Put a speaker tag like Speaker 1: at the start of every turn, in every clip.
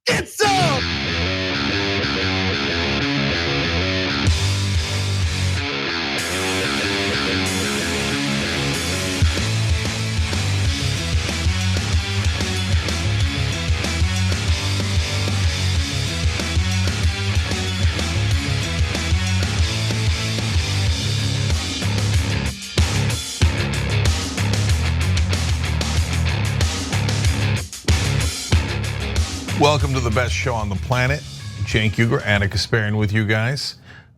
Speaker 1: Get some!
Speaker 2: Welcome to the best show on the planet. Cenk, Uygur, and Kasparian with you guys.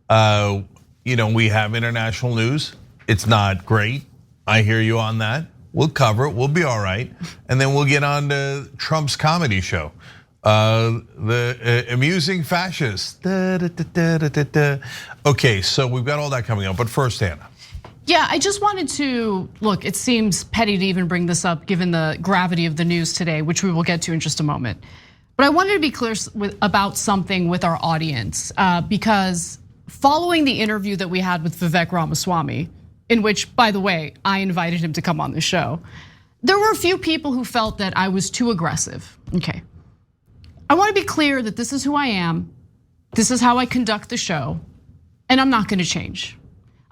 Speaker 2: We have international news. It's not great. I hear you on that. We'll cover it. We'll be all right. And then we'll get on to Trump's comedy show. The amusing fascist. Okay, so we've got all that coming up. But first, Anna.
Speaker 3: Yeah, I just wanted to, look, it seems petty to even bring this up given the gravity of the news today, which we will get to in just a moment. But I wanted to be clear about something with our audience, because following the interview that we had with Vivek Ramaswamy, in which, by the way, I invited him to come on the show, there were a few people who felt that I was too aggressive. Okay, I want to be clear that this is who I am, this is how I conduct the show, and I'm not gonna change.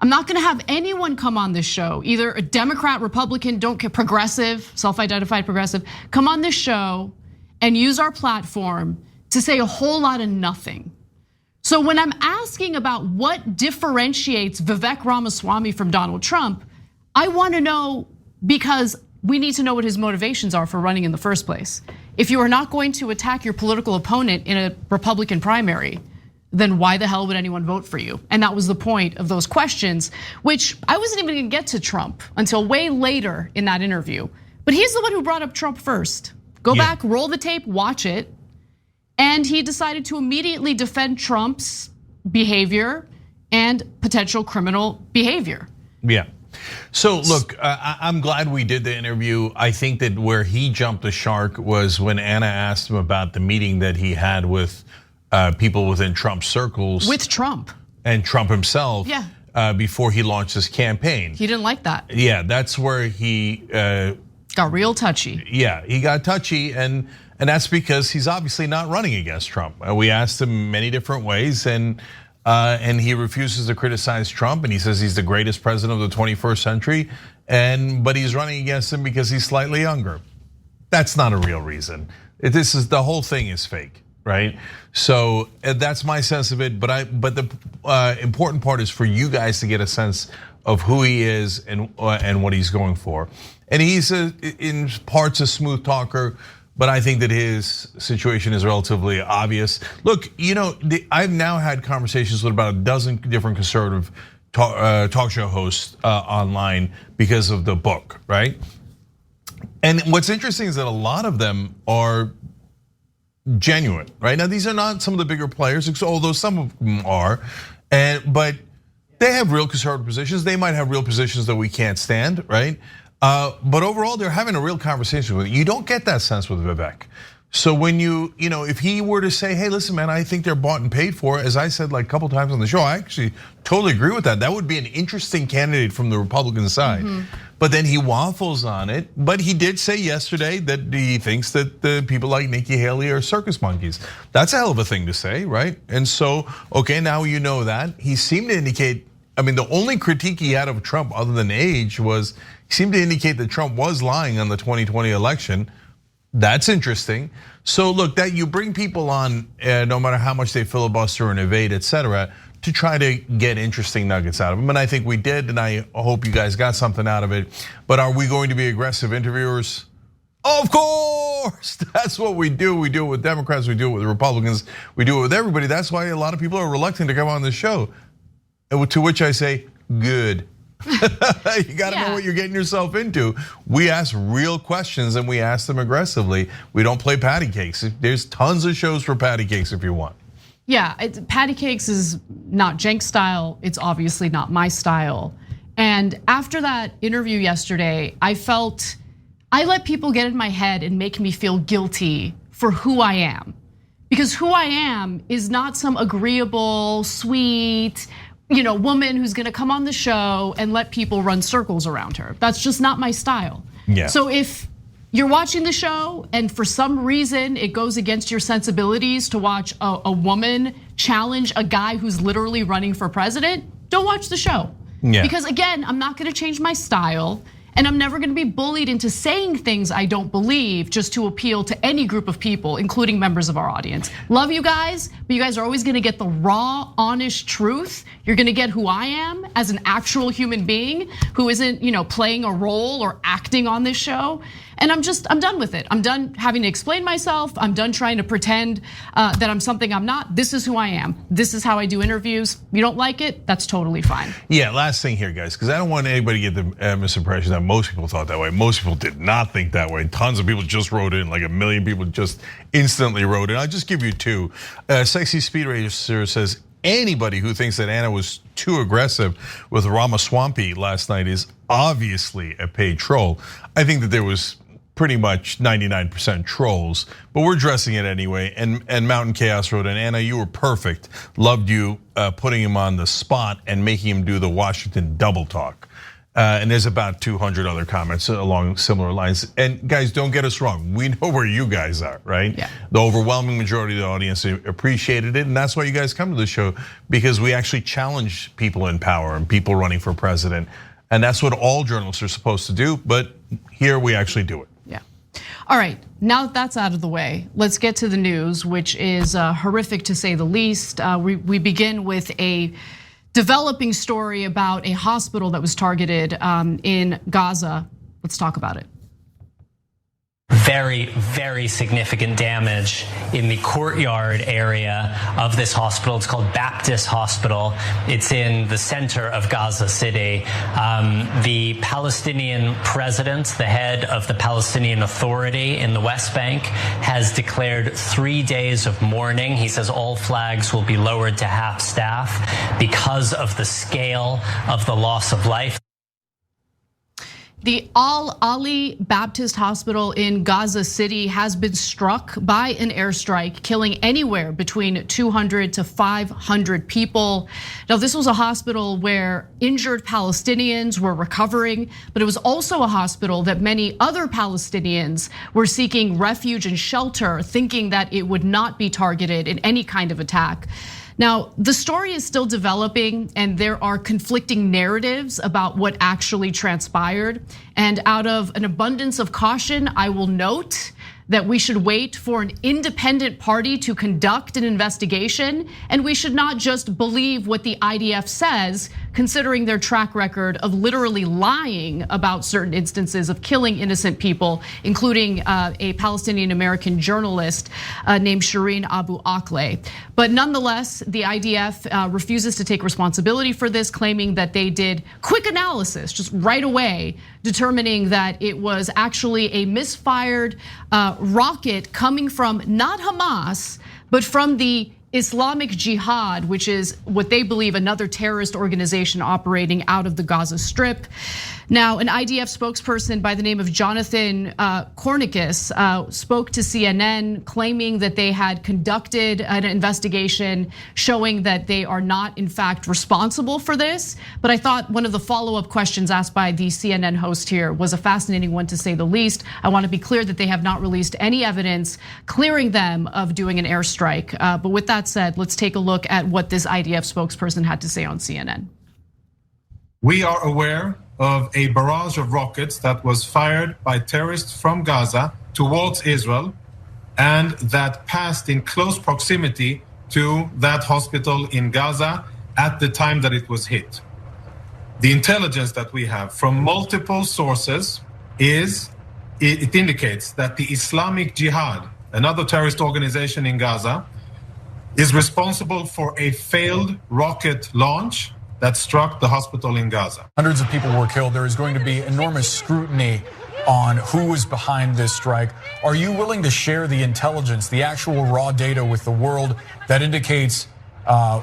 Speaker 3: I'm not gonna have anyone come on this show, either a Democrat, Republican, don't care, progressive, self-identified progressive, come on this show and use our platform to say a whole lot of nothing. So when I'm asking about what differentiates Vivek Ramaswamy from Donald Trump, I want to know, because we need to know what his motivations are for running in the first place. If you are not going to attack your political opponent in a Republican primary, then why the hell would anyone vote for you? And that was the point of those questions, which I wasn't even gonna get to Trump until way later in that interview. But he's the one who brought up Trump first. Go back, roll the tape, watch it. And he decided to immediately defend Trump's behavior and potential criminal behavior.
Speaker 2: Yeah. So look, I'm glad we did the interview. I think that where he jumped the shark was when Anna asked him about the meeting that he had with people within Trump circles.
Speaker 3: With Trump. And
Speaker 2: Trump himself.
Speaker 3: Yeah.
Speaker 2: Before he launched his campaign.
Speaker 3: He didn't like that.
Speaker 2: Yeah, that's where he
Speaker 3: got real touchy.
Speaker 2: Yeah, he got touchy, and that's because he's obviously not running against Trump. We asked him many different ways, and he refuses to criticize Trump, and he says he's the greatest president of the 21st century, but he's running against him because he's slightly younger. That's not a real reason. The whole thing is fake, right? So that's my sense of it. But the important part is for you guys to get a sense of who he is and what he's going for. And he's in parts a smooth talker, but I think that his situation is relatively obvious. Look, I've now had conversations with about a dozen different conservative talk show hosts online because of the book, right? And what's interesting is that a lot of them are genuine, right? Now, these are not some of the bigger players, although some of them are, but they have real conservative positions. They might have real positions that we can't stand, right? But overall, they're having a real conversation with it. You don't get that sense with Vivek. So when if he were to say, hey, listen, man, I think they're bought and paid for, as I said like a couple times on the show, I actually totally agree with that. That would be an interesting candidate from the Republican side. But then he waffles on it. But he did say yesterday that he thinks that the people like Nikki Haley are circus monkeys. That's a hell of a thing to say, right? And so, okay, now you know that. He seemed to indicate, the only critique he had of Trump other than age was he seemed to indicate that Trump was lying on the 2020 election. That's interesting. So look, that you bring people on, no matter how much they filibuster and evade, etc., to try to get interesting nuggets out of them. And I think we did, and I hope you guys got something out of it. But are we going to be aggressive interviewers? Of course, that's what we do. We do it with Democrats, we do it with Republicans, we do it with everybody. That's why a lot of people are reluctant to come on the show. To which I say, good. You gotta know what you're getting yourself into. We ask real questions and we ask them aggressively. We don't play patty cakes. There's tons of shows for patty cakes if you want.
Speaker 3: Yeah, patty cakes is not Cenk's style. It's obviously not my style. And after that interview yesterday, I felt I let people get in my head and make me feel guilty for who I am. Because who I am is not some agreeable, sweet, woman who's gonna come on the show and let people run circles around her. That's just not my style.
Speaker 2: Yeah.
Speaker 3: So if you're watching the show and for some reason it goes against your sensibilities to watch a woman challenge a guy who's literally running for president, don't watch the show. Yeah. Because again, I'm not gonna change my style. And I'm never gonna be bullied into saying things I don't believe just to appeal to any group of people, including members of our audience. Love you guys, but you guys are always gonna get the raw, honest truth. You're gonna get who I am as an actual human being who isn't, playing a role or acting on this show. And I'm done with it. I'm done having to explain myself. I'm done trying to pretend that I'm something I'm not. This is who I am. This is how I do interviews. You don't like it, that's totally fine.
Speaker 2: Yeah, last thing here, guys, because I don't want anybody to get the misimpression that most people thought that way. Most people did not think that way. Tons of people just wrote in, like 1 million people just instantly wrote in. I'll just give you two. Sexy Speed Racer says, anybody who thinks that Anna was too aggressive with Ramaswamy last night is obviously a paid troll. I think that there was pretty much 99% trolls, but we're dressing it anyway. And Mountain Chaos wrote in, Anna, you were perfect. Loved you putting him on the spot and making him do the Washington double talk. And there's about 200 other comments along similar lines. And guys, don't get us wrong. We know where you guys are, right? Yeah. The overwhelming majority of the audience appreciated it. And that's why you guys come to the show, because we actually challenge people in power and people running for president. And that's what all journalists are supposed to do. But here we actually do it.
Speaker 3: Yeah. All right, now that that's out of the way, let's get to the news, which is horrific to say the least. We begin with a developing story about a hospital that was targeted in Gaza. Let's talk about it.
Speaker 1: Very, very significant damage in the courtyard area of this hospital. It's called Baptist Hospital. It's in the center of Gaza City. The Palestinian president, the head of the Palestinian Authority in the West Bank, has declared 3 days of mourning. He says all flags will be lowered to half staff because of the scale of the loss of life.
Speaker 3: The Al-Ali Baptist Hospital in Gaza City has been struck by an airstrike, killing anywhere between 200 to 500 people. Now, this was a hospital where injured Palestinians were recovering, but it was also a hospital that many other Palestinians were seeking refuge and shelter, thinking that it would not be targeted in any kind of attack. Now, the story is still developing and there are conflicting narratives about what actually transpired. And out of an abundance of caution, I will note that we should wait for an independent party to conduct an investigation, and we should not just believe what the IDF says, considering their track record of literally lying about certain instances of killing innocent people, including a Palestinian American journalist named Shireen Abu Akleh. But nonetheless, the IDF refuses to take responsibility for this, claiming that they did quick analysis just right away, determining that it was actually a misfired rocket coming from not Hamas, but from the Islamic Jihad, which is what they believe another terrorist organization operating out of the Gaza Strip. Now, an IDF spokesperson by the name of Jonathan Kornikis spoke to CNN, claiming that they had conducted an investigation showing that they are not, in fact, responsible for this. But I thought one of the follow-up questions asked by the CNN host here was a fascinating one, to say the least. I want to be clear that they have not released any evidence clearing them of doing an airstrike. But with that said, let's take a look at what this IDF spokesperson had to say on CNN.
Speaker 4: We are aware of a barrage of rockets that was fired by terrorists from Gaza towards Israel, and that passed in close proximity to that hospital in Gaza at the time that it was hit. The intelligence that we have from multiple sources it indicates that the Islamic Jihad, another terrorist organization in Gaza, is responsible for a failed rocket launch that struck the hospital in Gaza.
Speaker 5: Hundreds of people were killed. There is going to be enormous scrutiny on who was behind this strike. Are you willing to share the intelligence, the actual raw data with the world that indicates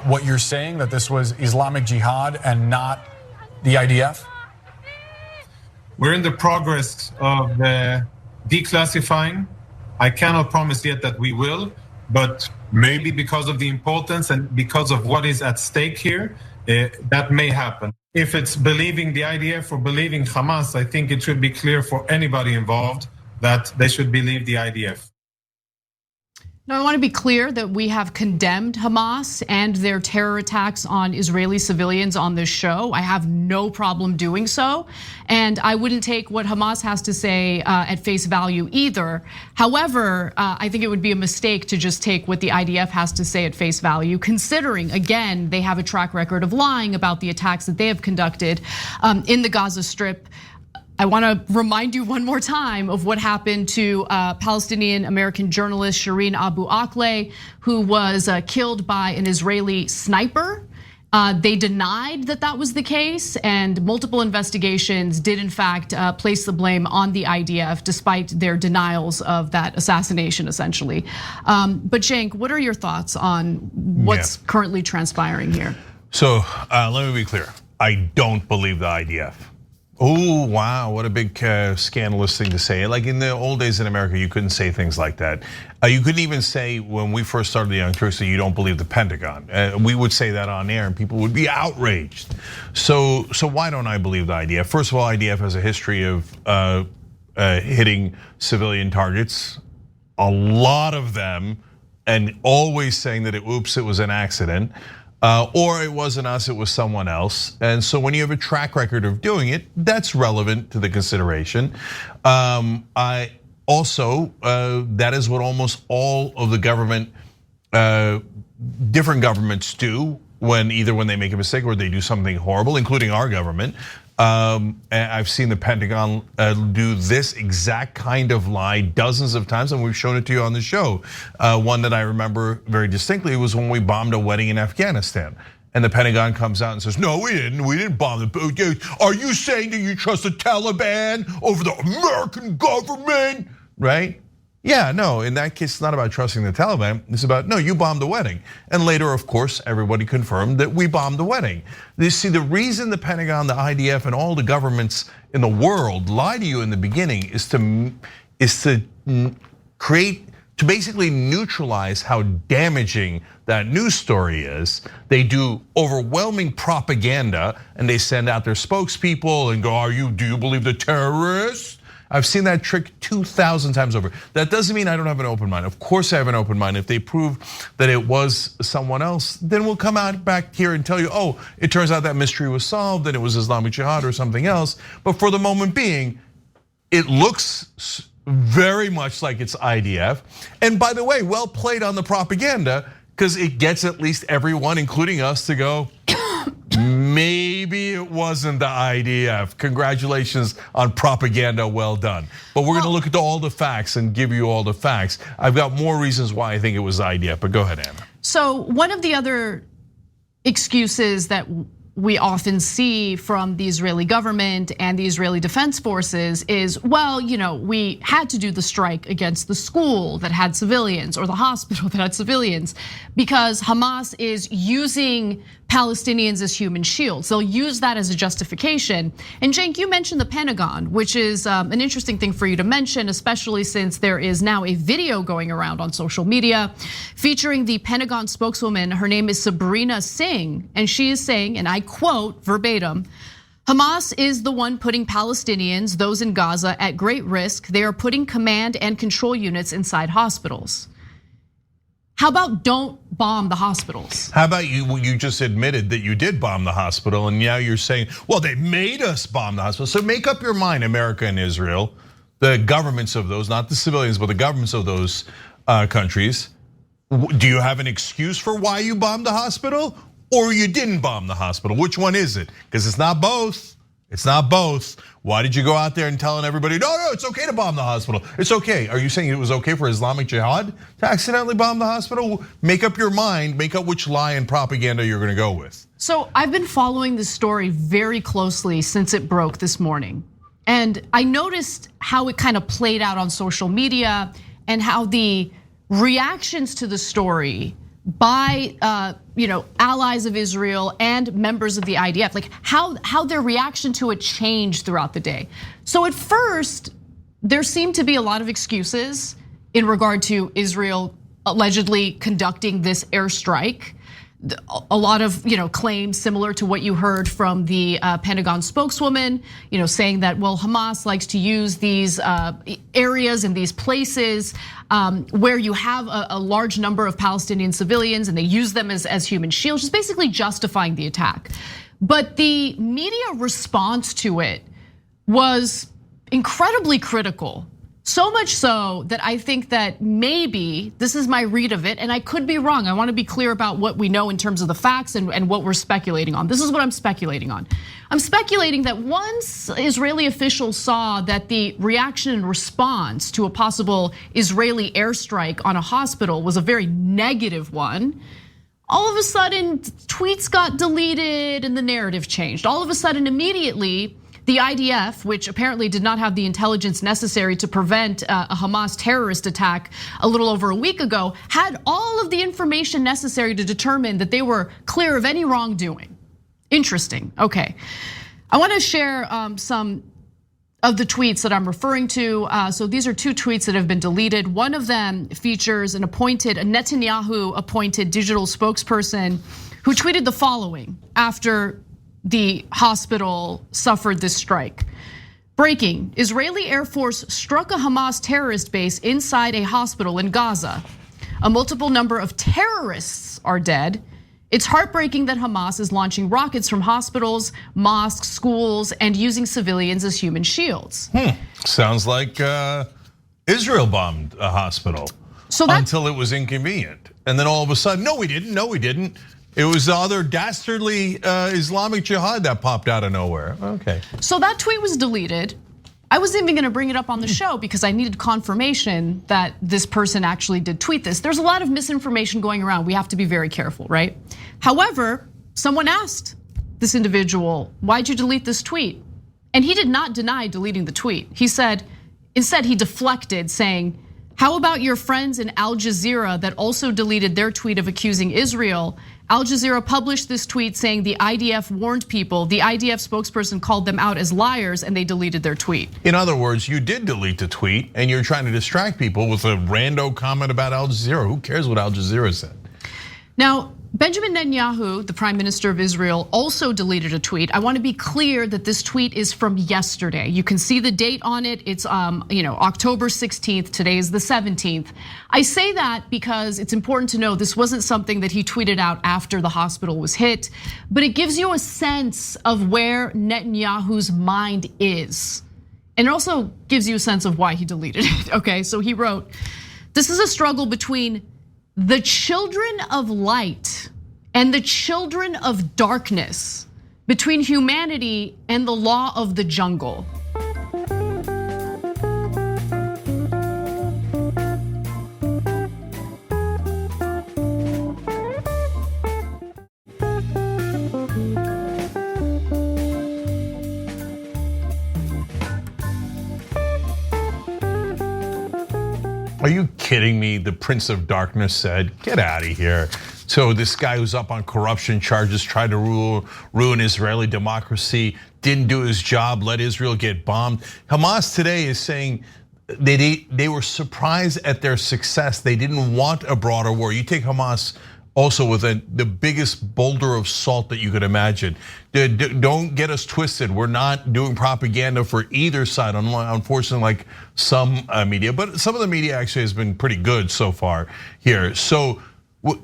Speaker 5: what you're saying, that this was Islamic Jihad and not the IDF?
Speaker 4: We're in the progress of declassifying. I cannot promise yet that we will, but maybe because of the importance and because of what is at stake here, that may happen. If it's believing the IDF or believing Hamas, I think it should be clear for anybody involved that they should believe the IDF.
Speaker 3: Now, I want to be clear that we have condemned Hamas and their terror attacks on Israeli civilians on this show. I have no problem doing so. And I wouldn't take what Hamas has to say at face value either. However, I think it would be a mistake to just take what the IDF has to say at face value, considering, again, they have a track record of lying about the attacks that they have conducted in the Gaza Strip. I want to remind you one more time of what happened to Palestinian American journalist Shireen Abu Akleh, who was killed by an Israeli sniper. They denied that that was the case, and multiple investigations did in fact place the blame on the IDF, despite their denials of that assassination, essentially. But Cenk, what are your thoughts on what's currently transpiring here?
Speaker 2: So let me be clear. I don't believe the IDF. Oh, wow, what a big scandalous thing to say. Like in the old days in America, you couldn't say things like that. You couldn't even say when we first started the Young Turks that you don't believe the Pentagon. We would say that on air and people would be outraged. So why don't I believe the IDF? First of all, IDF has a history of hitting civilian targets, a lot of them, and always saying that it was an accident. Or it wasn't us, it was someone else. And so when you have a track record of doing it, that's relevant to the consideration. I also, that is what almost all of the government, different governments do when they make a mistake or they do something horrible, including our government. I've seen the Pentagon do this exact kind of lie dozens of times, and we've shown it to you on the show. One that I remember very distinctly was when we bombed a wedding in Afghanistan. And the Pentagon comes out and says, no, we didn't bomb the. Are you saying that you trust the Taliban over the American government, right? Yeah, no, in that case, it's not about trusting the Taliban. It's about, no, you bombed the wedding. And later, of course, everybody confirmed that we bombed the wedding. You see, the reason the Pentagon, the IDF, and all the governments in the world lie to you in the beginning is to basically neutralize how damaging that news story is. They do overwhelming propaganda and they send out their spokespeople and go, do you believe the terrorists? I've seen that trick 2,000 times over. That doesn't mean I don't have an open mind. Of course I have an open mind. If they prove that it was someone else, then we'll come out back here and tell you, it turns out that mystery was solved and it was Islamic Jihad or something else. But for the moment being, it looks very much like it's IDF. And by the way, well played on the propaganda, because it gets at least everyone, including us, to go, maybe it wasn't the IDF. Congratulations on propaganda, well done. But we're gonna look at all the facts and give you all the facts. I've got more reasons why I think it was the IDF, but go ahead, Anna.
Speaker 3: So one of the other excuses that we often see from the Israeli government and the Israeli Defense Forces is, well, we had to do the strike against the school that had civilians or the hospital that had civilians because Hamas is using Palestinians as human shields. They'll use that as a justification. And Cenk, you mentioned the Pentagon, which is an interesting thing for you to mention, especially since there is now a video going around on social media featuring the Pentagon spokeswoman. Her name is Sabrina Singh, and she is saying, and I quote verbatim, Hamas is the one putting Palestinians, those in Gaza, at great risk. They are putting command and control units inside hospitals. How about don't bomb the hospitals?
Speaker 2: How about you just admitted that you did bomb the hospital and now you're saying, well, they made us bomb the hospital. So make up your mind, America and Israel, the governments of those, not the civilians, but the governments of those countries. Do you have an excuse for why you bombed the hospital or you didn't bomb the hospital? Which one is it? Because it's not both. It's not both. Why did you go out there and telling everybody, no, it's okay to bomb the hospital? It's okay. Are you saying it was okay for Islamic Jihad to accidentally bomb the hospital? Make up your mind, make up which lie and propaganda you're gonna go with.
Speaker 3: So I've been following this story very closely since it broke this morning. And I noticed how it kind of played out on social media and how the reactions to the story by allies of Israel and members of the IDF, like how their reaction to it changed throughout the day. So at first, there seemed to be a lot of excuses in regard to Israel allegedly conducting this airstrike. a lot of claims similar to what you heard from the Pentagon spokeswoman, saying that, well, Hamas likes to use these areas and these places where you have a large number of Palestinian civilians, and they use them as human shields, just basically justifying the attack. But the media response to it was incredibly critical. So much so that I think that maybe, this is my read of it, and I could be wrong. I wanna be clear about what we know in terms of the facts and what we're speculating on. This is what I'm speculating on. I'm speculating that once Israeli officials saw that the reaction and response to a possible Israeli airstrike on a hospital was a very negative one, all of a sudden tweets got deleted and the narrative changed. All of a sudden, immediately, the IDF, which apparently did not have the intelligence necessary to prevent a Hamas terrorist attack a little over a week ago, had all of the information necessary to determine that they were clear of any wrongdoing. Interesting, okay. I wanna share some of the tweets that I'm referring to. So these are 2 tweets that have been deleted. One of them features a Netanyahu appointed digital spokesperson who tweeted the following after the hospital suffered this strike. Breaking, Israeli Air Force struck a Hamas terrorist base inside a hospital in Gaza. A multiple number of terrorists are dead. It's heartbreaking that Hamas is launching rockets from hospitals, mosques, schools, and using civilians as human shields.
Speaker 2: Sounds like Israel bombed a hospital until it was inconvenient. And then all of a sudden, no, we didn't. It was the other dastardly Islamic Jihad that popped out of nowhere. Okay.
Speaker 3: So that tweet was deleted. I wasn't even gonna bring it up on the show because I needed confirmation that this person actually did tweet this. There's a lot of misinformation going around. We have to be very careful, right? However, someone asked this individual, why'd you delete this tweet? And he did not deny deleting the tweet. He said, instead he deflected, saying, how about your friends in Al Jazeera that also deleted their tweet of accusing Israel? Al Jazeera published this tweet saying the IDF warned people. The IDF spokesperson called them out as liars and they deleted their tweet.
Speaker 2: In other words, you did delete the tweet and you're trying to distract people with a rando comment about Al Jazeera. Who cares what Al Jazeera said?
Speaker 3: Now, Benjamin Netanyahu, the prime minister of Israel, also deleted a tweet. I want to be clear that this tweet is from yesterday. You can see the date on it. It's October 16th. Today is the 17th. I say that because it's important to know this wasn't something that he tweeted out after the hospital was hit, but it gives you a sense of where Netanyahu's mind is. And it also gives you a sense of why he deleted it, okay? So he wrote, this is a struggle between the children of light and the children of darkness, between humanity and the law of the jungle.
Speaker 2: Are you kidding me? The Prince of Darkness said, get out of here. So this guy who's up on corruption charges, tried to ruin Israeli democracy, didn't do his job, let Israel get bombed. Hamas today is saying they were surprised at their success. They didn't want a broader war. You take Hamas also with the biggest boulder of salt that you could imagine. Don't get us twisted. We're not doing propaganda for either side, unfortunately, like some media. But some of the media actually has been pretty good so far here. So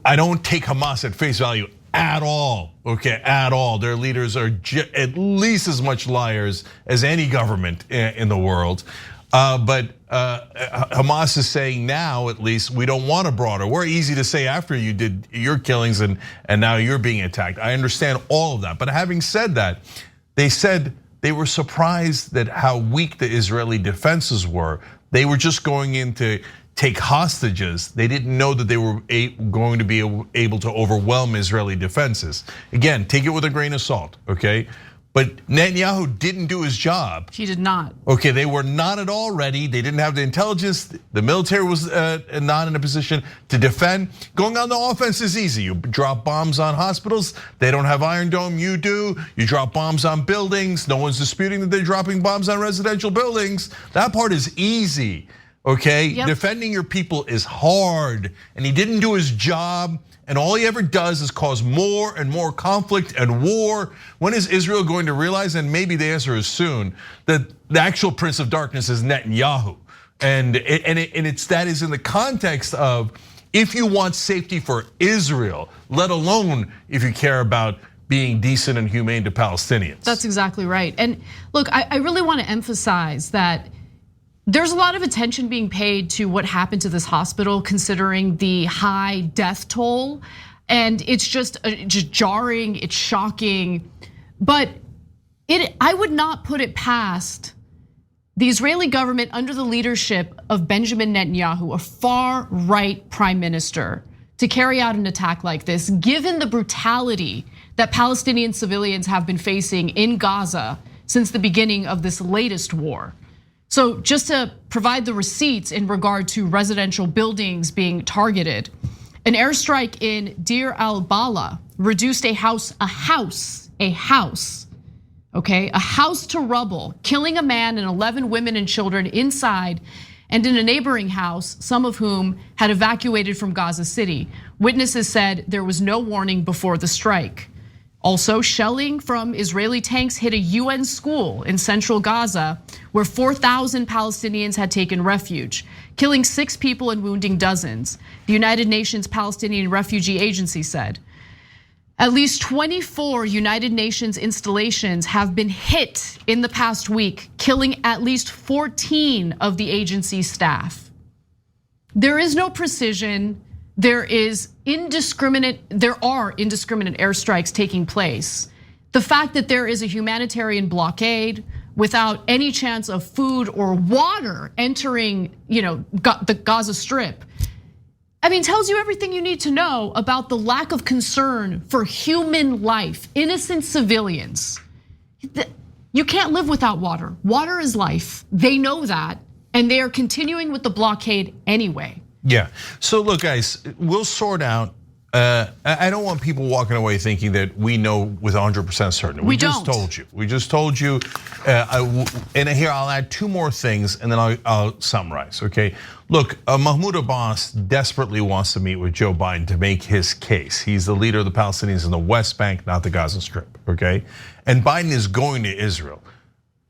Speaker 2: I don't take Hamas at face value at all, okay, at all. Their leaders are at least as much liars as any government in the world. But Hamas is saying now, at least, we don't want a broader war. Easy to say after you did your killings and now you're being attacked. I understand all of that. But having said that, they said they were surprised that how weak the Israeli defenses were. They were just going in to take hostages. They didn't know that they were going to be able to overwhelm Israeli defenses. Again, take it with a grain of salt, okay? But Netanyahu didn't do his job.
Speaker 3: He did not.
Speaker 2: Okay, they were not at all ready. They didn't have the intelligence. The military was not in a position to defend. Going on the offense is easy. You drop bombs on hospitals. They don't have Iron Dome, you do. You drop bombs on buildings. No one's disputing that they're dropping bombs on residential buildings. That part is easy. okay?
Speaker 3: Yep.
Speaker 2: Defending your people is hard, and he didn't do his job, and all he ever does is cause more and more conflict and war. When is Israel going to realize, and maybe the answer is soon, that the actual Prince of Darkness is Netanyahu? And that is in the context of, if you want safety for Israel, let alone if you care about being decent and humane to Palestinians.
Speaker 3: That's exactly right. And look, I really want to emphasize that there's a lot of attention being paid to what happened to this hospital, considering the high death toll. And it's just jarring, it's shocking. But I would not put it past the Israeli government under the leadership of Benjamin Netanyahu, a far right prime minister, to carry out an attack like this, given the brutality that Palestinian civilians have been facing in Gaza since the beginning of this latest war. So just to provide the receipts in regard to residential buildings being targeted, an airstrike in Deir al-Bala reduced a house to rubble, killing a man and 11 women and children inside and in a neighboring house, some of whom had evacuated from Gaza City. Witnesses said there was no warning before the strike. Also, shelling from Israeli tanks hit a UN school in central Gaza, where 4,000 Palestinians had taken refuge, killing 6 people and wounding dozens. The United Nations Palestinian Refugee Agency said. At least 24 United Nations installations have been hit in the past week, killing at least 14 of the agency's staff. There is no precision. There are indiscriminate airstrikes taking place. The fact that there is a humanitarian blockade without any chance of food or water entering, the Gaza Strip, tells you everything you need to know about the lack of concern for human life, innocent civilians. You can't live without water. Water is life. They know that, and they are continuing with the blockade anyway.
Speaker 2: Yeah, so look guys, we'll sort out. I don't want people walking away thinking that we know with 100% certainty. We just told you. We just told you, and here I'll add 2 more things and then I'll summarize, okay? Look, Mahmoud Abbas desperately wants to meet with Joe Biden to make his case. He's the leader of the Palestinians in the West Bank, not the Gaza Strip, okay? And Biden is going to Israel.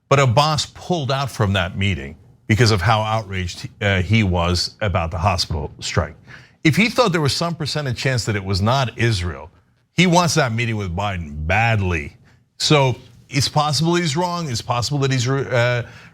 Speaker 2: But Abbas pulled out from that meeting because of how outraged he was about the hospital strike. If he thought there was some percentage chance that it was not Israel, he wants that meeting with Biden badly. So it's possible he's wrong. It's possible that he's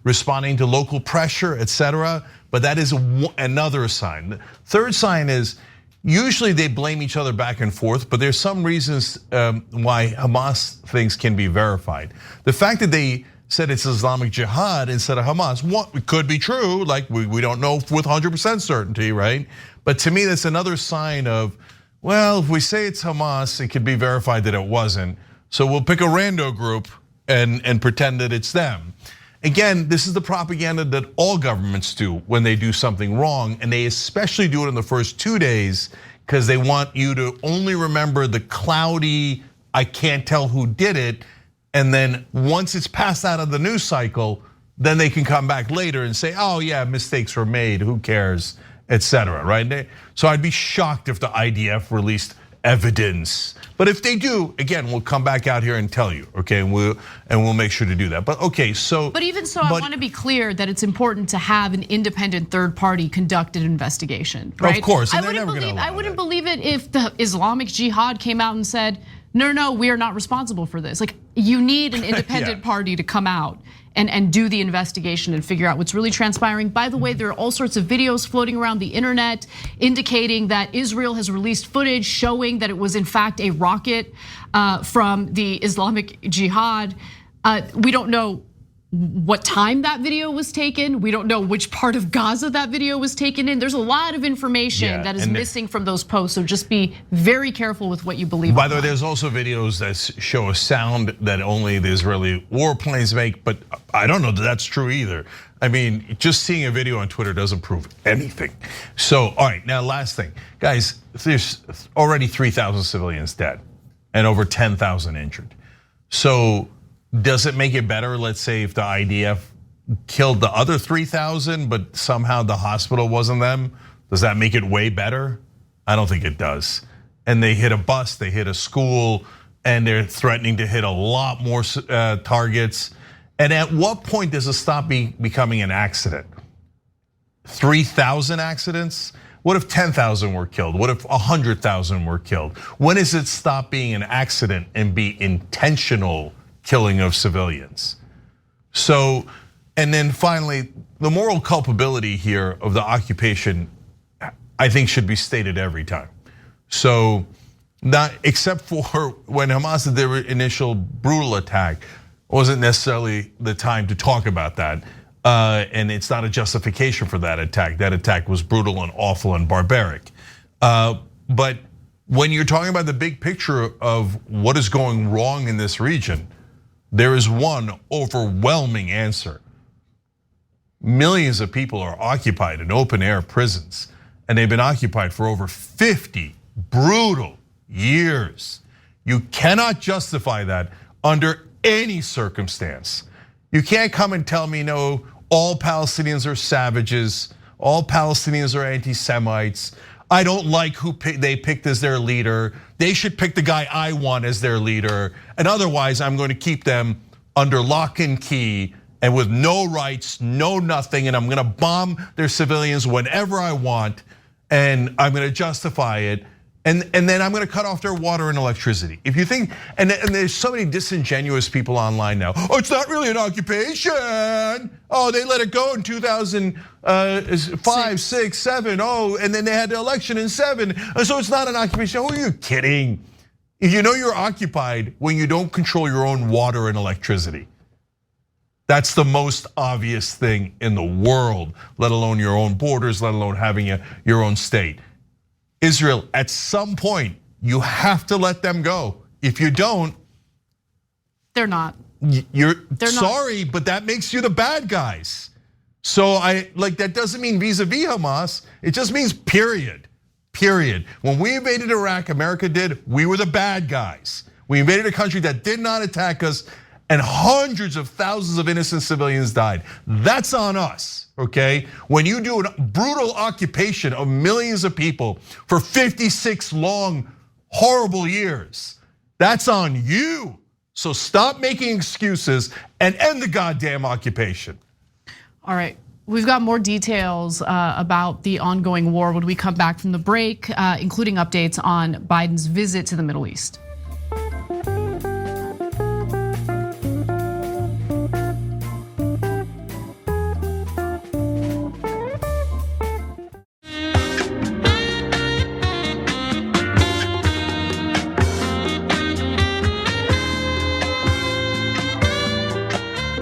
Speaker 2: responding to local pressure, etc. But that is another sign. The third sign is usually they blame each other back and forth, but there's some reasons why Hamas things can be verified. The fact that they said it's Islamic Jihad instead of Hamas, it could be true, like we don't know with 100% certainty, right? But to me, that's another sign of, well, if we say it's Hamas, it could be verified that it wasn't. So we'll pick a rando group and pretend that it's them. Again, this is the propaganda that all governments do when they do something wrong, and they especially do it in the first 2 days because they want you to only remember the cloudy, I can't tell who did it, and then once it's passed out of the news cycle, then they can come back later and say, oh yeah, mistakes were made, who cares, etc. right? So I'd be shocked if the IDF released evidence. But if they do, again, we'll come back out here and tell you, okay? And we'll make sure to do that. But okay, so.
Speaker 3: But even so, I want to be clear that it's important to have an independent third party conduct an investigation, right?
Speaker 2: Of course, and
Speaker 3: I wouldn't believe it if the Islamic Jihad came out and said, no, we are not responsible for this. Like, you need an independent party to come out and do the investigation and figure out what's really transpiring. By the way, there are all sorts of videos floating around the internet indicating that Israel has released footage showing that it was in fact a rocket from the Islamic Jihad. We don't know what time that video was taken. We don't know which part of Gaza that video was taken in. There's a lot of information that is missing from those posts. So just be very careful with what you believe.
Speaker 2: By the way, there's also videos that show a sound that only the Israeli warplanes make, but I don't know that that's true either. I mean, just seeing a video on Twitter doesn't prove anything. So, all right, now last thing. Guys, there's already 3,000 civilians dead and over 10,000 injured. So, does it make it better, let's say, if the IDF killed the other 3,000, but somehow the hospital wasn't them, does that make it way better? I don't think it does. And they hit a bus, they hit a school, and they're threatening to hit a lot more targets. And at what point does it stop becoming an accident? 3,000 accidents? What if 10,000 were killed? What if 100,000 were killed? When does it stop being an accident and be intentional killing of civilians? So, and then finally, the moral culpability here of the occupation, I think, should be stated every time. So, not except for when Hamas did their initial brutal attack, wasn't necessarily the time to talk about that. And it's not a justification for that attack. That attack was brutal and awful and barbaric. But when you're talking about the big picture of what is going wrong in this region, there is one overwhelming answer. Millions of people are occupied in open air prisons, and they've been occupied for over 50 brutal years. You cannot justify that under any circumstance. You can't come and tell me, no, all Palestinians are savages, all Palestinians are anti-Semites. I don't like who they picked as their leader. They should pick the guy I want as their leader. And otherwise, I'm going to keep them under lock and key and with no rights, no nothing. And I'm going to bomb their civilians whenever I want. And I'm going to justify it. And then I'm going to cut off their water and electricity. If you think, and there's so many disingenuous people online now. Oh, it's not really an occupation. Oh, they let it go in 2005, 6, 7. Oh, and then they had the election in 7. So it's not an occupation. Who are you kidding? You know you're occupied when you don't control your own water and electricity. That's the most obvious thing in the world, let alone your own borders, let alone having your own state. Israel, at some point, you have to let them go. If you don't,
Speaker 3: they're not.
Speaker 2: They're sorry, but that makes you the bad guys. So that doesn't mean vis-a-vis Hamas. It just means period. Period. When we invaded Iraq, America did, we were the bad guys. We invaded a country that did not attack us, and hundreds of thousands of innocent civilians died. That's on us, okay? When you do a brutal occupation of millions of people for 56 long, horrible years, that's on you. So stop making excuses and end the goddamn occupation.
Speaker 3: All right. We've got more details about the ongoing war when we come back from the break, including updates on Biden's visit to the Middle East.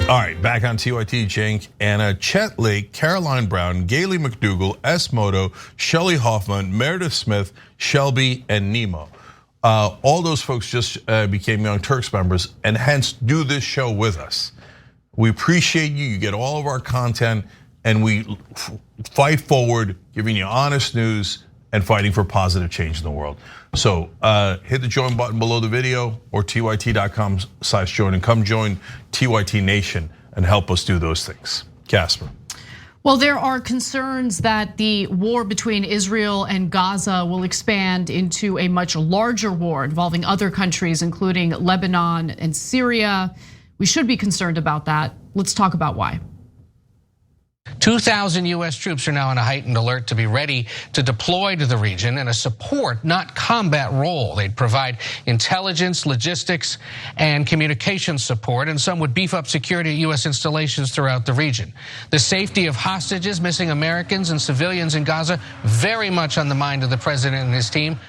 Speaker 2: All right, back on TYT, Cenk, Anna, Chet Lake, Caroline Brown, Gailey McDougall, S. Moto, Shelley Hoffman, Meredith Smith, Shelby, and Nemo. All those folks just became Young Turks members and hence do this show with us. We appreciate you. You get all of our content and we fight forward, giving you honest news and fighting for positive change in the world. So hit the join button below the video or tyt.com/join and come join TYT Nation and help us do those things. Casper.
Speaker 3: Well, there are concerns that the war between Israel and Gaza will expand into a much larger war involving other countries, including Lebanon and Syria. We should be concerned about that. Let's talk about why.
Speaker 6: 2,000 US troops are now on a heightened alert to be ready to deploy to the region in a support, not combat role. They'd provide intelligence, logistics, and communication support, and some would beef up security at US installations throughout the region. The safety of hostages, missing Americans, and civilians in Gaza, very much on the mind of the president and his team.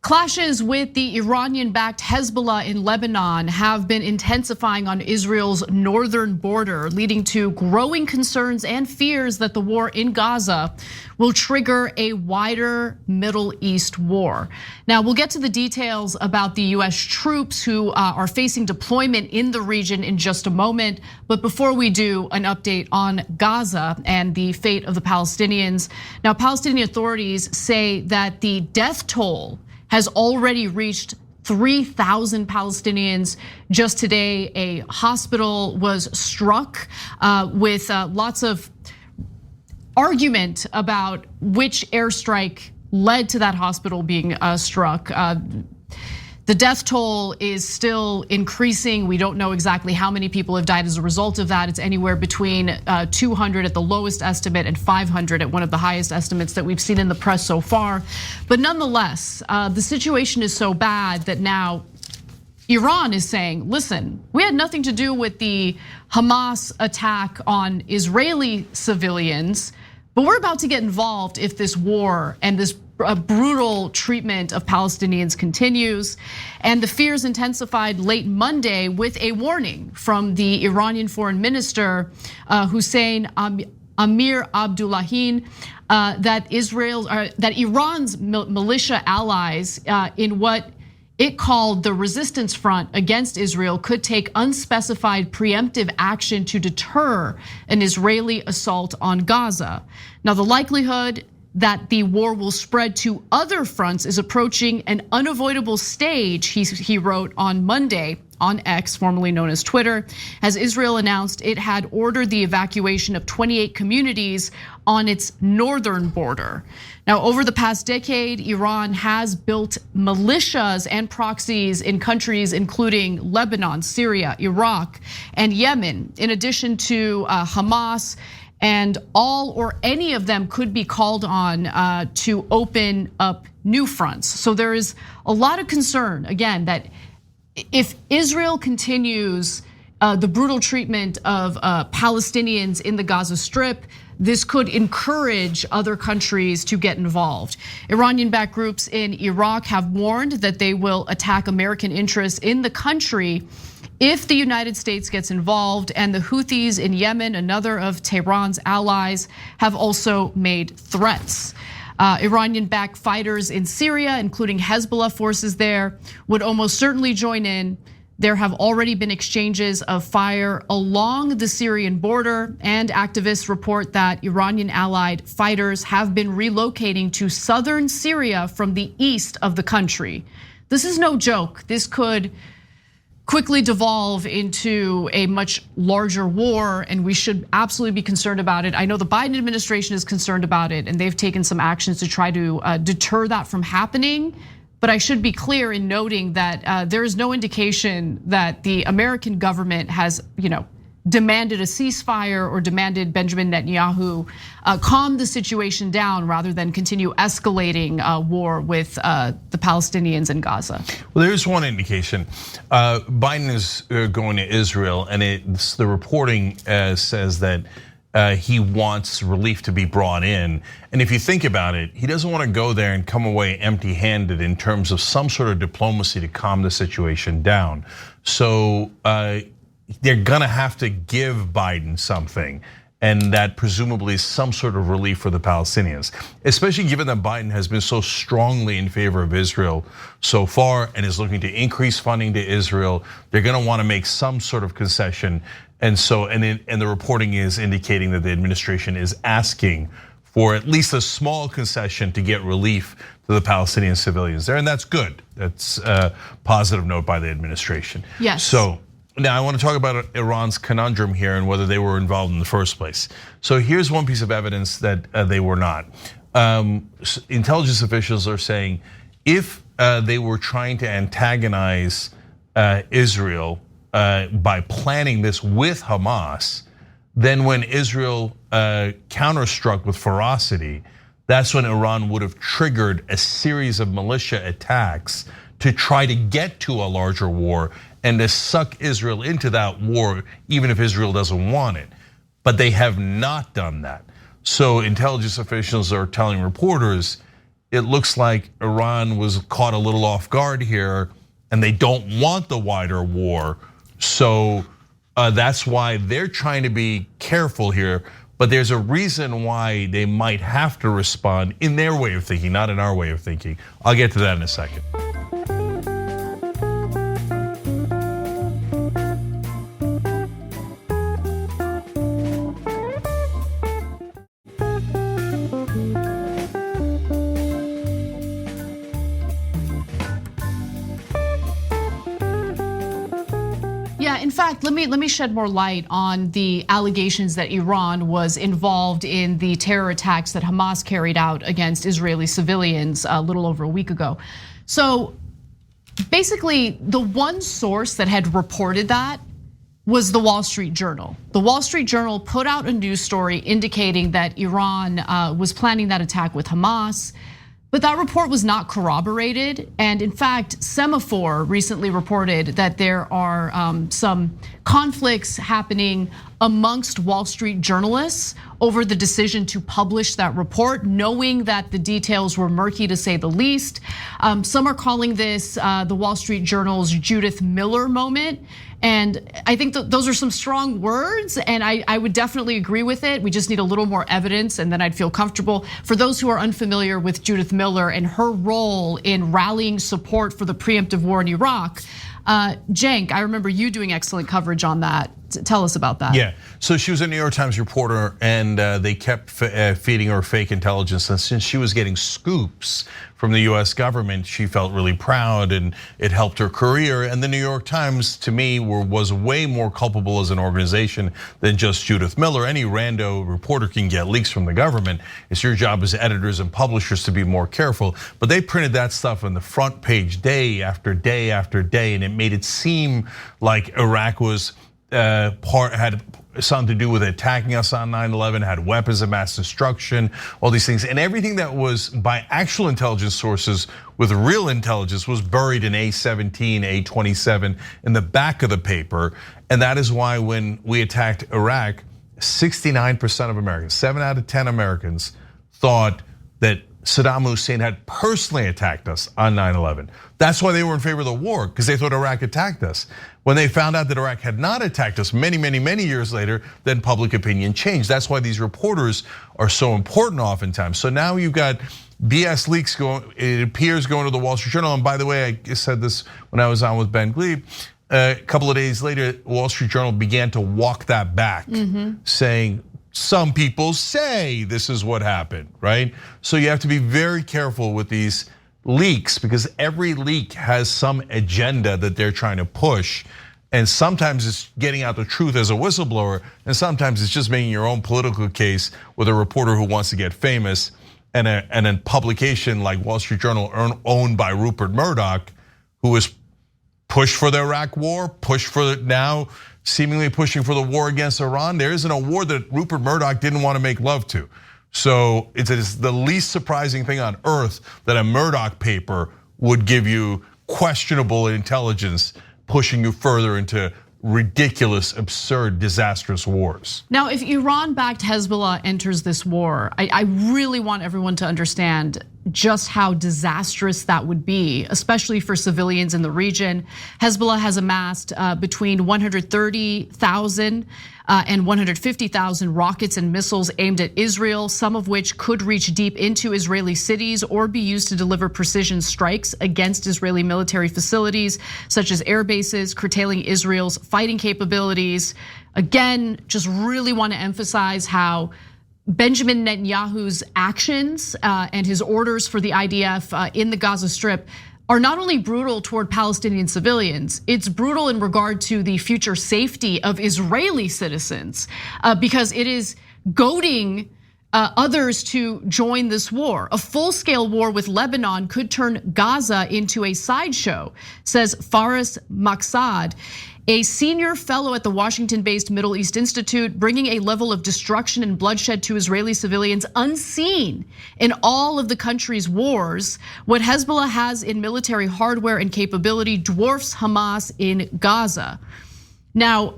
Speaker 3: Clashes with the Iranian-backed Hezbollah in Lebanon have been intensifying on Israel's northern border, leading to growing concerns and fears that the war in Gaza will trigger a wider Middle East war. Now, we'll get to the details about the US troops who are facing deployment in the region in just a moment. But before we do, an update on Gaza and the fate of the Palestinians. Now, Palestinian authorities say that the death toll has already reached 3,000 Palestinians. Just today, a hospital was struck with lots of argument about which airstrike led to that hospital being struck. The death toll is still increasing. We don't know exactly how many people have died as a result of that. It's anywhere between 200 at the lowest estimate and 500 at one of the highest estimates that we've seen in the press so far. But nonetheless, the situation is so bad that now Iran is saying, listen, we had nothing to do with the Hamas attack on Israeli civilians, but we're about to get involved if this war and this brutal treatment of Palestinians continues. And the fears intensified late Monday with a warning from the Iranian foreign minister, Hussein Amir Abdullahian, that Iran's militia allies in what it called the resistance front against Israel could take unspecified preemptive action to deter an Israeli assault on Gaza. Now, the likelihood that the war will spread to other fronts is approaching an unavoidable stage, he wrote on Monday on X, formerly known as Twitter, as Israel announced it had ordered the evacuation of 28 communities on its northern border. Now, over the past decade, Iran has built militias and proxies in countries including Lebanon, Syria, Iraq, and Yemen, in addition to Hamas. And all or any of them could be called on to open up new fronts. So there is a lot of concern, again, that if Israel continues the brutal treatment of Palestinians in the Gaza Strip, this could encourage other countries to get involved. Iranian-backed groups in Iraq have warned that they will attack American interests in the country if the United States gets involved, and the Houthis in Yemen, another of Tehran's allies, have also made threats. Iranian-backed fighters in Syria, including Hezbollah forces there, would almost certainly join in. There have already been exchanges of fire along the Syrian border, and activists report that Iranian allied fighters have been relocating to southern Syria from the east of the country. This is no joke. This could quickly devolve into a much larger war, and we should absolutely be concerned about it. I know the Biden administration is concerned about it, and they've taken some actions to try to deter that from happening. But I should be clear in noting that there is no indication that the American government has, demanded a ceasefire or demanded Benjamin Netanyahu calm the situation down rather than continue escalating war with the Palestinians in Gaza.
Speaker 2: Well, there's one indication. Biden is going to Israel, and the reporting says that he wants relief to be brought in. And if you think about it, he doesn't want to go there and come away empty-handed in terms of some sort of diplomacy to calm the situation down. So they're gonna have to give Biden something, and that presumably is some sort of relief for the Palestinians, especially given that Biden has been so strongly in favor of Israel so far and is looking to increase funding to Israel. They're gonna want to make some sort of concession. And so, and the reporting is indicating that the administration is asking for at least a small concession to get relief to the Palestinian civilians there, and that's good. That's a positive note by the administration.
Speaker 3: Yes.
Speaker 2: So now I want to talk about Iran's conundrum here and whether they were involved in the first place. So here's one piece of evidence that they were not. Intelligence officials are saying if they were trying to antagonize Israel by planning this with Hamas, then when Israel counterstruck with ferocity, that's when Iran would have triggered a series of militia attacks to try to get to a larger war and to suck Israel into that war, even if Israel doesn't want it. But they have not done that. So intelligence officials are telling reporters, it looks like Iran was caught a little off guard here, and they don't want the wider war. So that's why they're trying to be careful here. But there's a reason why they might have to respond in their way of thinking, not in our way of thinking. I'll get to that in a second.
Speaker 3: Yeah, in fact, let me shed more light on the allegations that Iran was involved in the terror attacks that Hamas carried out against Israeli civilians a little over a week ago. So basically, the one source that had reported that was the Wall Street Journal. The Wall Street Journal put out a news story indicating that Iran was planning that attack with Hamas. But that report was not corroborated. And in fact, Semaphore recently reported that there are some conflicts happening amongst Wall Street journalists over the decision to publish that report, knowing that the details were murky to say the least. Some are calling this the Wall Street Journal's Judith Miller moment. And I think those are some strong words, and I would definitely agree with it. We just need a little more evidence, and then I'd feel comfortable. For those who are unfamiliar with Judith Miller and her role in rallying support for the preemptive war in Iraq, Cenk, I remember you doing excellent coverage on that. Tell us about that.
Speaker 2: Yeah, so she was a New York Times reporter, and they kept feeding her fake intelligence. And since she was getting scoops from the US government, she felt really proud, and it helped her career. And the New York Times, to me, was way more culpable as an organization than just Judith Miller. Any rando reporter can get leaks from the government. It's your job as editors and publishers to be more careful. But they printed that stuff on the front page day after day after day, and it made it seem like Iraq was had something to do with attacking us on 9/11, had weapons of mass destruction, all these things. And everything that was by actual intelligence sources with real intelligence was buried in A17, A27 in the back of the paper. And that is why when we attacked Iraq, 69% of Americans, 7 out of 10 Americans thought that Saddam Hussein had personally attacked us on 9/11. That's why they were in favor of the war, because they thought Iraq attacked us. When they found out that Iraq had not attacked us many years later, then public opinion changed. That's why these reporters are so important oftentimes. So now you've got BS leaks going, it appears, going to the Wall Street Journal. And by the way, I said this when I was on with Ben Glebe. A couple of days later, Wall Street Journal began to walk that back, saying, some people say this is what happened, right? So you have to be very careful with these leaks, because every leak has some agenda that they're trying to push. And sometimes it's getting out the truth as a whistleblower, and sometimes it's just making your own political case with a reporter who wants to get famous. And a publication like Wall Street Journal, owned by Rupert Murdoch, who is pushed for the Iraq war, pushed for now seemingly pushing for the war against Iran. There isn't a war that Rupert Murdoch didn't want to make love to. So it's the least surprising thing on earth that a Murdoch paper would give you questionable intelligence, pushing you further into ridiculous, absurd, disastrous wars.
Speaker 3: Now, if Iran-backed Hezbollah enters this war, I really want everyone to understand just how disastrous that would be, especially for civilians in the region. Hezbollah has amassed between 130,000 and 150,000 rockets and missiles aimed at Israel, some of which could reach deep into Israeli cities or be used to deliver precision strikes against Israeli military facilities, such as air bases, curtailing Israel's fighting capabilities. Again, just really want to emphasize how Benjamin Netanyahu's actions and his orders for the IDF in the Gaza Strip are not only brutal toward Palestinian civilians, it's brutal in regard to the future safety of Israeli citizens, because it is goading others to join this war. A full-scale war with Lebanon could turn Gaza into a sideshow, says Faris Maksad, a senior fellow at the Washington-based Middle East Institute, bringing a level of destruction and bloodshed to Israeli civilians unseen in all of the country's wars. What Hezbollah has in military hardware and capability dwarfs Hamas in Gaza. Now,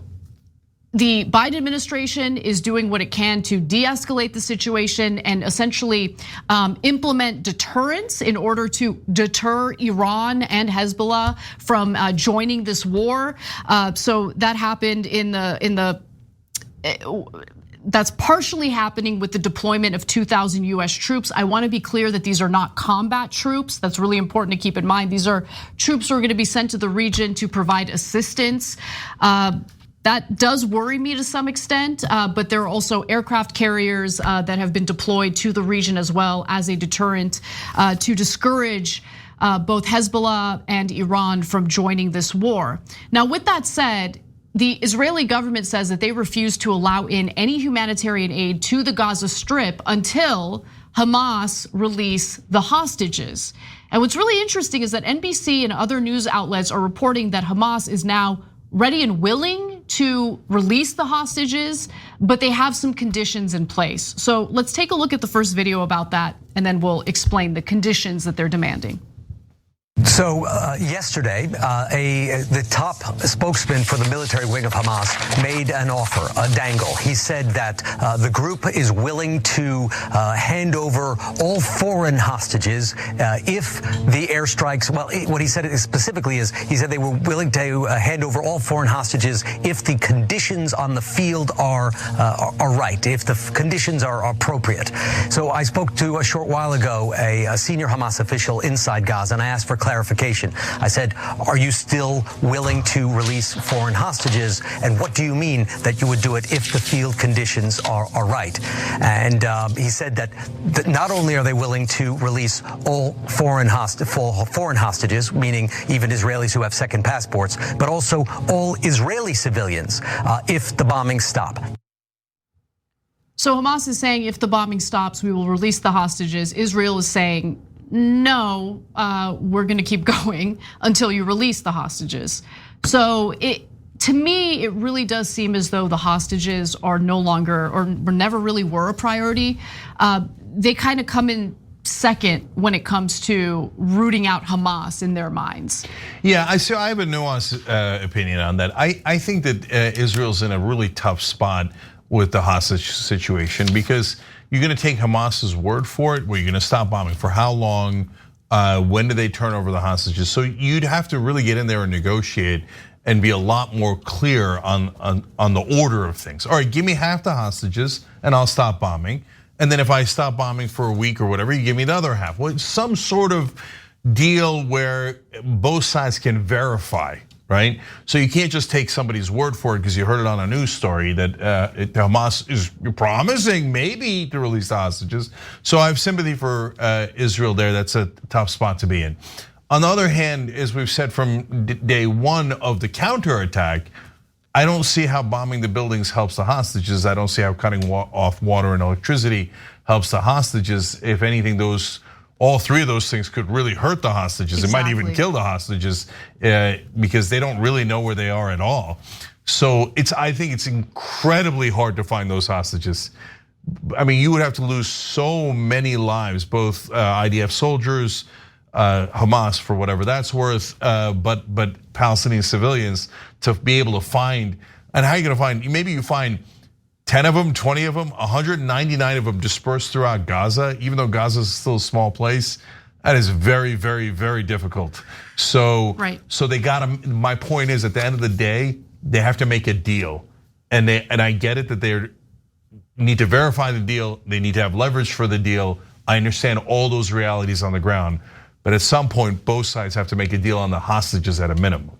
Speaker 3: the Biden administration is doing what it can to de-escalate the situation and essentially implement deterrence in order to deter Iran and Hezbollah from joining this war. So that happened that's partially happening with the deployment of 2,000 US troops. I want to be clear that these are not combat troops. That's really important to keep in mind. These are troops who are going to be sent to the region to provide assistance. That does worry me to some extent, but there are also aircraft carriers that have been deployed to the region as well as a deterrent to discourage both Hezbollah and Iran from joining this war. Now, with that said, the Israeli government says that they refuse to allow in any humanitarian aid to the Gaza Strip until Hamas release the hostages. And what's really interesting is that NBC and other news outlets are reporting that Hamas is now ready and willing to release the hostages, but they have some conditions in place. So let's take a look at the first video about that, and then we'll explain the conditions that they're demanding.
Speaker 7: So yesterday, the top spokesman for the military wing of Hamas made an offer, a dangle. He said that the group is willing to hand over all foreign hostages if the airstrikes. Well, what he said specifically is he said they were willing to hand over all foreign hostages if the conditions on the field are right, if the conditions are appropriate. So I spoke to a short while ago a senior Hamas official inside Gaza, and I asked for clarification. I said, are you still willing to release foreign hostages? And what do you mean that you would do it if the field conditions are right? And he said that not only are they willing to release all foreign hostages, meaning even Israelis who have second passports, but also all Israeli civilians if the bombings stop.
Speaker 3: So Hamas is saying if the bombing stops, we will release the hostages. Israel is saying, no, we're gonna keep going until you release the hostages. So to me, it really does seem as though the hostages are no longer, or never really were a priority. They kind of come in second when it comes to rooting out Hamas in their minds.
Speaker 2: Yeah, I have a nuanced opinion on that. I think that Israel's in a really tough spot with the hostage situation because you're gonna take Hamas's word for it, where you're gonna stop bombing for how long, when do they turn over the hostages? So you'd have to really get in there and negotiate and be a lot more clear on the order of things. All right, give me half the hostages and I'll stop bombing. And then if I stop bombing for a week or whatever, you give me the other half. Well, some sort of deal where both sides can verify, right? So you can't just take somebody's word for it because you heard it on a news story that Hamas is promising maybe to release the hostages. So I have sympathy for Israel there. That's a tough spot to be in. On the other hand, as we've said from day one of the counterattack, I don't see how bombing the buildings helps the hostages. I don't see how cutting off water and electricity helps the hostages. If anything, all three of those things could really hurt the hostages. Exactly. It might even kill the hostages because they don't really know where they are at all. So I think it's incredibly hard to find those hostages. I mean, you would have to lose so many lives, both IDF soldiers, Hamas for whatever that's worth, but Palestinian civilians to be able to find. And how are you gonna find? Maybe you find 10 of them, 20 of them, 199 of them dispersed throughout Gaza, even though Gaza is still a small place. That is very, very, very difficult. So, right. So they got to. My point is, at the end of the day, they have to make a deal, and I get it that they need to verify the deal. They need to have leverage for the deal. I understand all those realities on the ground, but at some point, both sides have to make a deal on the hostages at a minimum.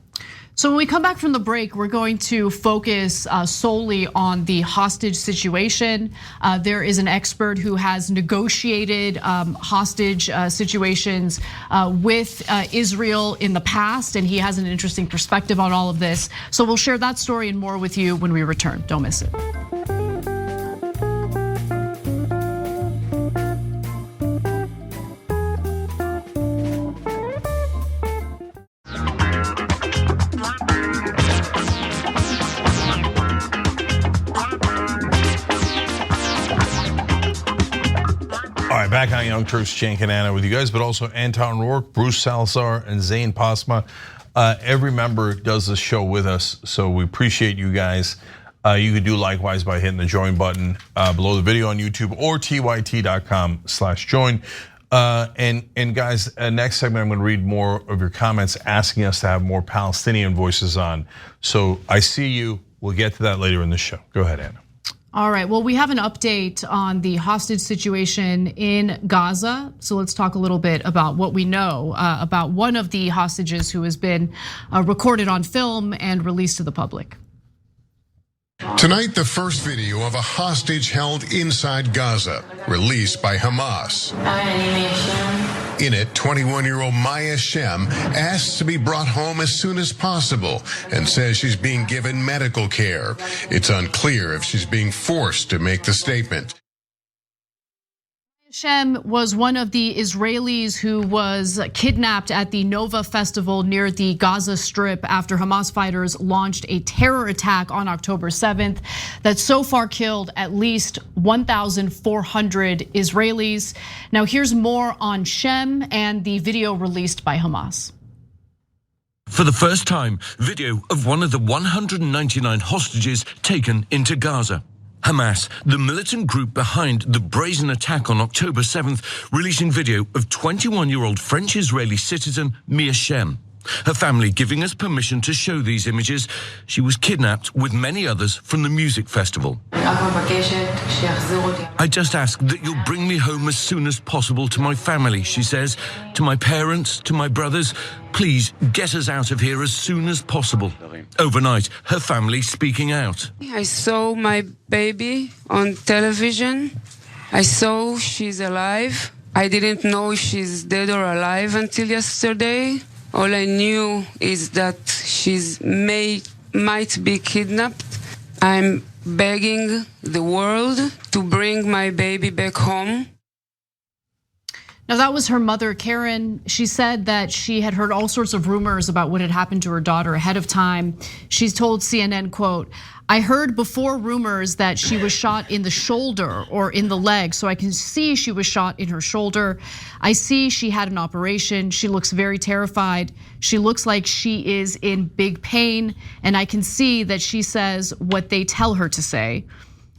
Speaker 3: So when we come back from the break, we're going to focus solely on the hostage situation. There is an expert who has negotiated hostage situations with Israel in the past, and he has an interesting perspective on all of this. So we'll share that story and more with you when we return. Don't miss it.
Speaker 2: Back on Young Turks, Cenk and Anna with you guys, but also Anton Rourke, Bruce Salazar, and Zain Pasma. Every member does this show with us, so we appreciate you guys. You can do likewise by hitting the join button below the video on YouTube or tyt.com/join. And guys, next segment I'm going to read more of your comments asking us to have more Palestinian voices on. So I see you. We'll get to that later in the show. Go ahead, Anna.
Speaker 3: All right, well, we have an update on the hostage situation in Gaza. So let's talk a little bit about what we know about one of the hostages who has been recorded on film and released to the public.
Speaker 8: Tonight, the first video of a hostage held inside Gaza, released by Hamas. In it, 21-year-old Maya Shem asks to be brought home as soon as possible and says she's being given medical care. It's unclear if she's being forced to make the statement.
Speaker 3: Shem was one of the Israelis who was kidnapped at the Nova Festival near the Gaza Strip after Hamas fighters launched a terror attack on October 7th that so far killed at least 1,400 Israelis. Now here's more on Shem and the video released by Hamas.
Speaker 9: For the first time, video of one of the 199 hostages taken into Gaza. Hamas, the militant group behind the brazen attack on October 7th, releasing video of 21-year-old French-Israeli citizen Mia Shem. Her family giving us permission to show these images. She was kidnapped with many others from the music festival. I just ask that you'll bring me home as soon as possible to my family, she says, to my parents, to my brothers. Please get us out of here as soon as possible. Overnight, her family speaking out.
Speaker 10: I saw my baby on television. I saw she's alive. I didn't know if she's dead or alive until yesterday. All I knew is that she's might be kidnapped. I'm begging the world to bring my baby back home.
Speaker 3: Now that was her mother, Karen. She said that she had heard all sorts of rumors about what had happened to her daughter ahead of time. She's told CNN, quote, I heard before rumors that she was shot in the shoulder or in the leg, so I can see she was shot in her shoulder. I see she had an operation. She looks very terrified. She looks like she is in big pain, and I can see that she says what they tell her to say.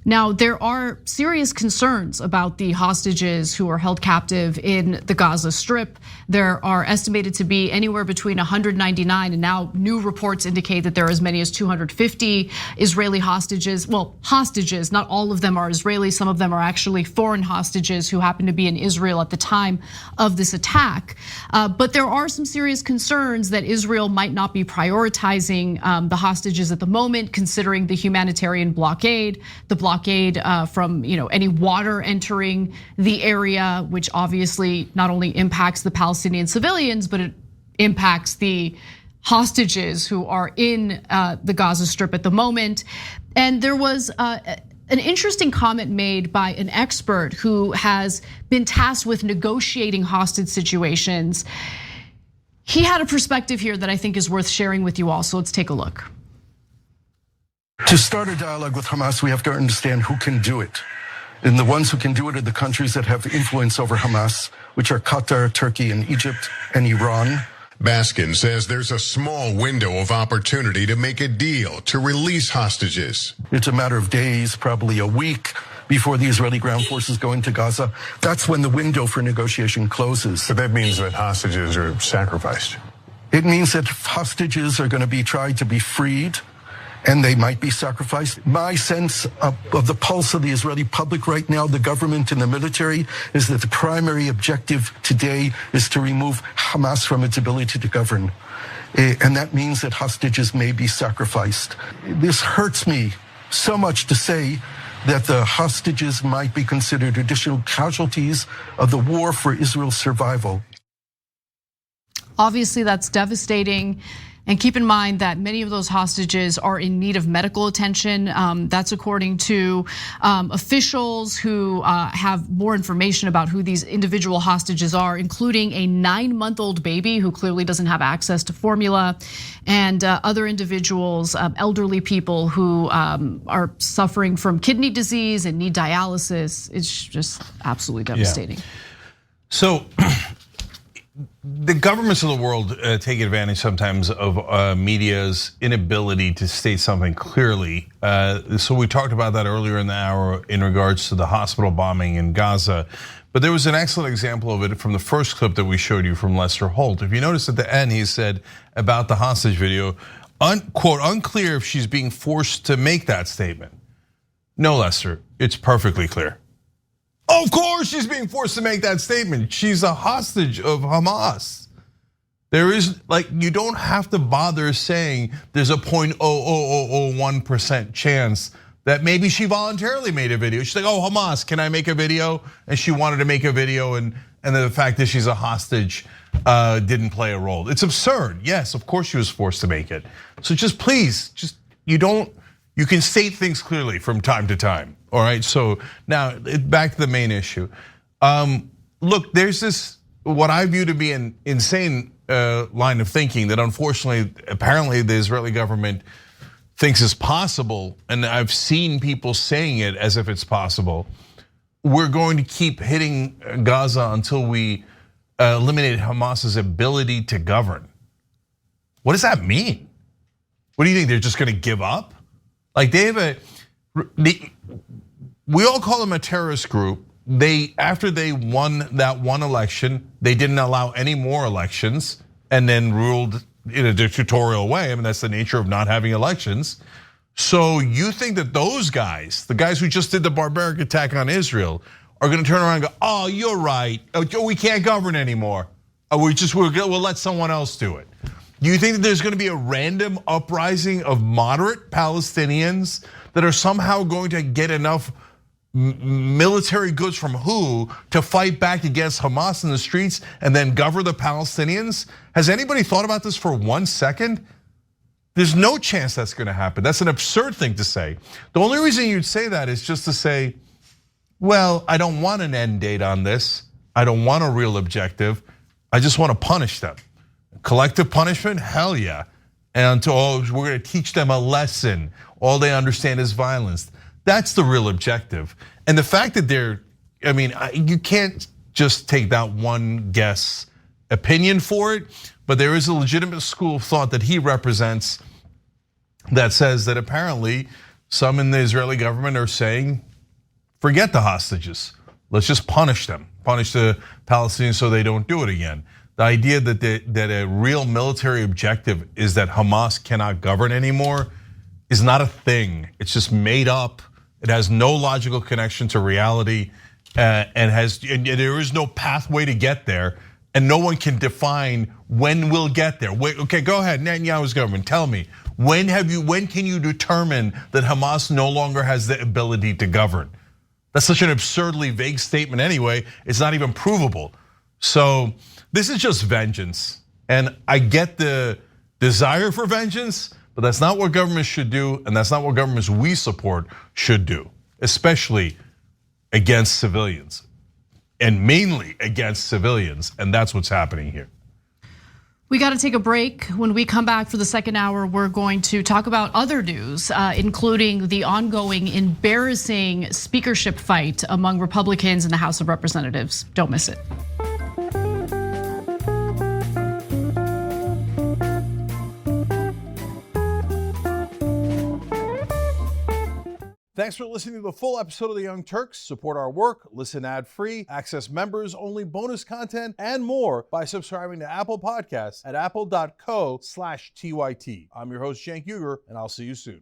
Speaker 3: Now, there are serious concerns about the hostages who are held captive in the Gaza Strip. There are estimated to be anywhere between 199 and now new reports indicate that there are as many as 250 Israeli hostages. Well, hostages, not all of them are Israeli. Some of them are actually foreign hostages who happen to be in Israel at the time of this attack. But there are some serious concerns that Israel might not be prioritizing the hostages at the moment, considering the humanitarian blockade, the blockade from any water entering the area, which obviously not only impacts the Palestinian civilians, but it impacts the hostages who are in the Gaza Strip at the moment. And there was an interesting comment made by an expert who has been tasked with negotiating hostage situations. He had a perspective here that I think is worth sharing with you all, so let's take a look.
Speaker 11: To start a dialogue with Hamas, we have to understand who can do it. And the ones who can do it are the countries that have influence over Hamas, which are Qatar, Turkey, and Egypt, and Iran.
Speaker 8: Baskin says there's a small window of opportunity to make a deal to release hostages.
Speaker 11: It's a matter of days, probably a week, before the Israeli ground forces go into Gaza. That's when the window for negotiation closes.
Speaker 12: But that means that hostages are sacrificed.
Speaker 11: It means that hostages are going to be tried to be freed, and they might be sacrificed. My sense of the pulse of the Israeli public right now, the government and the military, is that the primary objective today is to remove Hamas from its ability to govern. And that means that hostages may be sacrificed. This hurts me so much to say that the hostages might be considered additional casualties of the war for Israel's survival.
Speaker 3: Obviously, that's devastating. And keep in mind that many of those hostages are in need of medical attention. That's according to officials who have more information about who these individual hostages are, including a 9-month-old baby who clearly doesn't have access to formula, and other individuals, elderly people who are suffering from kidney disease and need dialysis. It's just absolutely devastating.
Speaker 2: Yeah. So the governments of the world take advantage sometimes of media's inability to state something clearly. So we talked about that earlier in the hour in regards to the hospital bombing in Gaza. But there was an excellent example of it from the first clip that we showed you from Lester Holt. If you notice at the end, he said about the hostage video, quote, unclear if she's being forced to make that statement. No, Lester, it's perfectly clear. Of course she's being forced to make that statement. She's a hostage of Hamas. There is, you don't have to bother saying there's a 0.0001% chance that maybe she voluntarily made a video. She's like, oh, Hamas, can I make a video? And she wanted to make a video and and the fact that she's a hostage didn't play a role. It's absurd. Yes, of course she was forced to make it. So just please, you can state things clearly from time to time. All right. So now back to the main issue. Look, there's this what I view to be an insane line of thinking that unfortunately, apparently, the Israeli government thinks is possible, and I've seen people saying it as if it's possible. We're going to keep hitting Gaza until we eliminate Hamas's ability to govern. What does that mean? What do you think? They're just going to give up? Like we all call them a terrorist group. After they won that one election, they didn't allow any more elections and then ruled in a dictatorial way. I mean, that's the nature of not having elections. So you think that those guys, the guys who just did the barbaric attack on Israel, are going to turn around and go, "Oh, you're right. Oh, we can't govern anymore. We'll let someone else do it." Do you think that there's going to be a random uprising of moderate Palestinians that are somehow going to get enough military goods from who to fight back against Hamas in the streets and then govern the Palestinians? Has anybody thought about this for 1 second? There's no chance that's going to happen. That's an absurd thing to say. The only reason you'd say that is just to say, well, I don't want an end date on this. I don't want a real objective. I just want to punish them. Collective punishment? Hell yeah. And we're going to teach them a lesson. All they understand is violence. That's the real objective. And the fact that you can't just take that one guess opinion for it, but there is a legitimate school of thought that he represents that says that apparently some in the Israeli government are saying, forget the hostages. Let's just punish them, punish the Palestinians so they don't do it again. The idea that a real military objective is that Hamas cannot govern anymore is not a thing. It's just made up. It has no logical connection to reality, and there is no pathway to get there, and no one can define when we'll get there. Wait, okay, go ahead, Netanyahu's government, tell me when can you determine that Hamas no longer has the ability to govern? That's such an absurdly vague statement anyway. It's not even provable. So this is just vengeance, and I get the desire for vengeance, but that's not what governments should do, and that's not what governments we support should do, especially against civilians, and mainly against civilians, and that's what's happening here.
Speaker 3: We got to take a break. When we come back for the second hour, we're going to talk about other news, including the ongoing embarrassing speakership fight among Republicans in the House of Representatives. Don't miss it.
Speaker 13: Thanks for listening to the full episode of The Young Turks. Support our work, listen ad-free, access members-only bonus content, and more by subscribing to Apple Podcasts at apple.co/TYT. I'm your host, Cenk, and I'll see you soon.